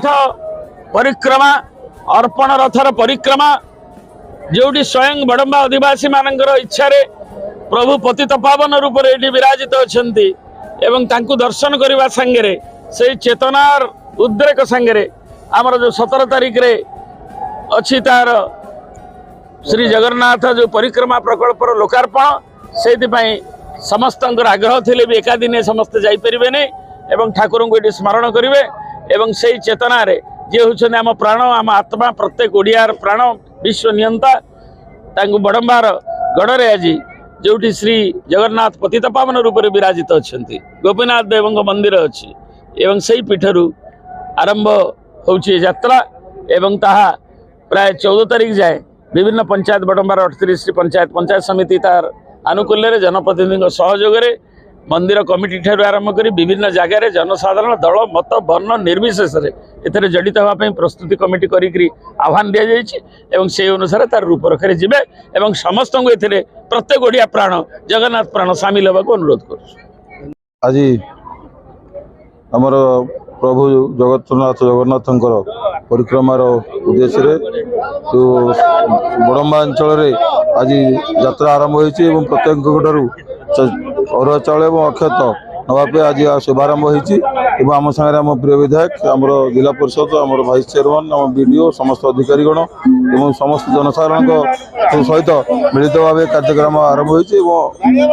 जगन्नाथ परिक्रमा अर्पण रथर परिक्रमा जोटी स्वयं बड़म्बा आदिवासी मानकर इच्छा प्रभु पतित पावन रूप से विराजित अच्छा एवं तांकु दर्शन करने सांगे से चेतनार उद्रेक सांगे आमर जो 17 तारिख रे अच्छी तार श्री जगन्नाथ जो परिक्रमा प्रकल्पर लोकार्पण से समस्त आग्रह थे भी एका दिन समस्ते जापरें नहीं ठाकुर को ये स्मरण करेंगे एवं से चेतना रे जे होछन आम प्राण आम आत्मा प्रत्येक ओडियार प्राण विश्व नियंता तांकु बड़म्बार गढ़े आज जोटी श्री जगन्नाथ पतित पावन रूप से विराजित अच्छा गोपीनाथ देव मंदिर अच्छी एवं से पीठरू आरंभ होची यात्रा एवं ताहा प्राय 14 तारिख जाए विभिन्न पंचायत बड़म्बार 38 पंचायत समिति तार आनुकूल्य जनप्रतिनिधि सहयोग मंदिर कमिटी ठार आरंभ कर विभिन्न जगार जनसाधारण दल मत वर्ण निर्विशेष एथरे जड़ित होगापी प्रस्तुति कमिटी करी आह्वान दि जाइए से अनुसार तार रूपरेखा जीवे एवं समस्त को एथरे प्रत्येक ओडिया प्राण जगन्नाथ प्राण सामिल होगा अनुरोध कर आज आमर प्रभु जगन्नाथ परिक्रमार उद्देश्य तो बड़म्बा अंचल आज यात्रा आरंभ होती प्रत्येक अरुआ चाउल और अक्षत नवापे आज शुभारंभ होती आम सागर आम प्रिय विधायक आम जिला परिषद आम भाइस चेयरमैन आम बीडीओ समस्त अधिकारीगण और समस्त जनसाधारण सहित मिलित भाव कार्यक्रम आरंभ होती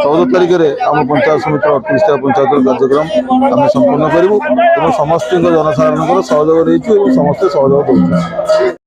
14 तारिख में आम पंचायत समिति 38 पंचायत कार्यक्रम आम संपन्न करूँ समस्त जनसाधारण सहयोग रही समस्ते सहयोग दूसरे।